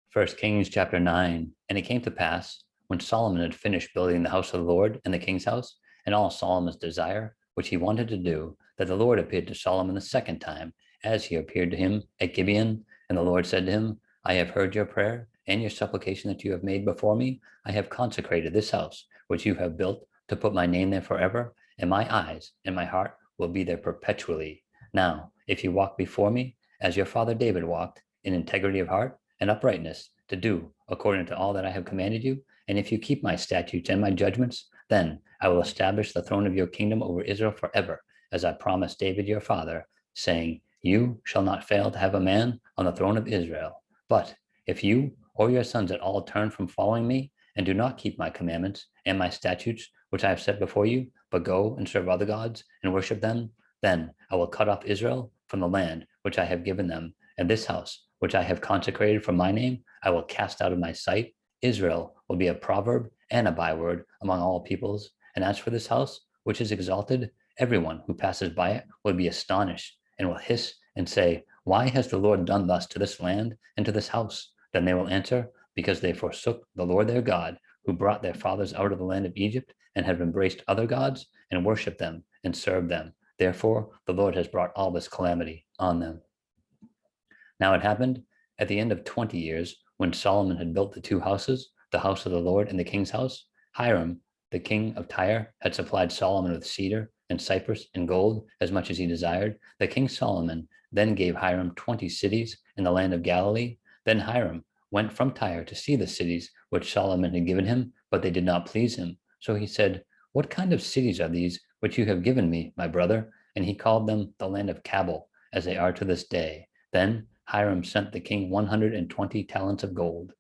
First Kings chapter 9. And it came to pass, when Solomon had finished building the house of the Lord and the king's house, and all Solomon's desire, which he wanted to do, that the Lord appeared to Solomon the second time, as he appeared to him at Gibeon. And the Lord said to him, I have heard your prayer and your supplication that you have made before me. I have consecrated this house, which you have built, to put my name there forever, and my eyes and my heart will be there perpetually. Now, if you walk before me, as your father David walked, in integrity of heart and uprightness, to do according to all that I have commanded you, and if you keep my statutes and my judgments, then I will establish the throne of your kingdom over Israel forever, as I promised David your father, saying, you shall not fail to have a man on the throne of Israel. But if you or your sons at all turn from following me, and do not keep my commandments and my statutes, which I have set before you, but go and serve other gods and worship them, then I will cut off Israel from the land which I have given them, and this house which I have consecrated for my name, I will cast out of my sight. Israel will be a proverb and a byword among all peoples. And as for this house, which is exalted, everyone who passes by it will be astonished and will hiss and say, why has the Lord done thus to this land and to this house? Then they will answer, because they forsook the Lord their God, who brought their fathers out of the land of Egypt, and have embraced other gods and worshipped them and served them. Therefore, the Lord has brought all this calamity on them. Now it happened at the end of 20 years, when Solomon had built the two houses, the house of the Lord and the king's house, Hiram, the king of Tyre, had supplied Solomon with cedar and cypress and gold, as much as he desired. The king Solomon then gave Hiram 20 cities in the land of Galilee. Then Hiram went from Tyre to see the cities which Solomon had given him, but they did not please him. So he said, what kind of cities are these which you have given me, my brother? And he called them the land of Cabul, as they are to this day. Then Hiram sent the king 120 talents of gold.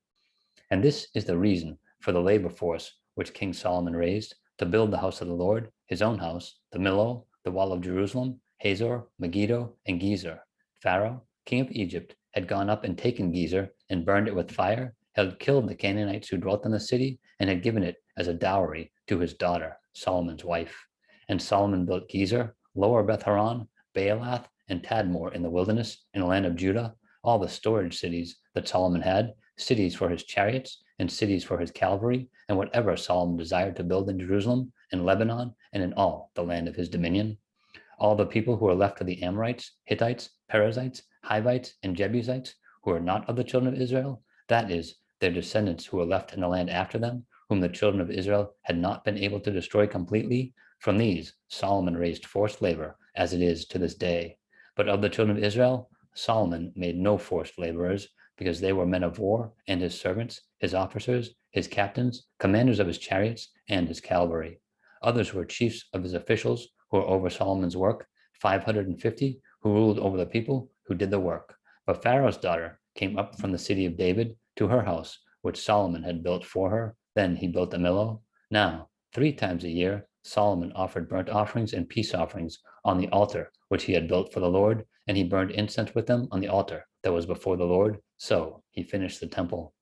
And this is the reason for the labor force which King Solomon raised to build the house of the Lord, his own house, the Millo, the wall of Jerusalem, Hazor, Megiddo, and Gezer. Pharaoh, king of Egypt, had gone up and taken Gezer and burned it with fire, had killed the Canaanites who dwelt in the city, and had given it as a dowry to his daughter, Solomon's wife. And Solomon built Gezer, Lower Beth Horon, Baalath, and Tadmor in the wilderness in the land of Judah, all the storage cities that Solomon had, cities for his chariots and cities for his cavalry, and whatever Solomon desired to build in Jerusalem, in Lebanon, and in all the land of his dominion. All the people who were left of the Amorites, Hittites, Perizzites, Hivites, and Jebusites, who were not of the children of Israel, that is, their descendants who were left in the land after them, whom the children of Israel had not been able to destroy completely, from these Solomon raised forced labor, as it is to this day. But of the children of Israel, Solomon made no forced laborers, because they were men of war, and his servants, his officers, his captains, commanders of his chariots, and his cavalry. Others were chiefs of his officials, who were over Solomon's work, 550, who ruled over the people who did the work. But Pharaoh's daughter came up from the city of David to her house, which Solomon had built for her. Then he built the Millo. Now, 3 times a year, Solomon offered burnt offerings and peace offerings on the altar which he had built for the Lord, and he burned incense with them on the altar that was before the Lord. So he finished the temple.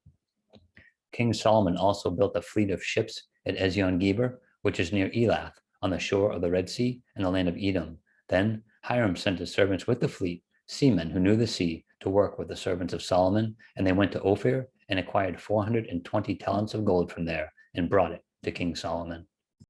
King Solomon also built a fleet of ships at Ezion-Geber, which is near Elath, on the shore of the Red Sea in the land of Edom. Then Hiram sent his servants with the fleet, seamen who knew the sea, to work with the servants of Solomon, and they went to Ophir and acquired 420 talents of gold from there and brought it to King Solomon.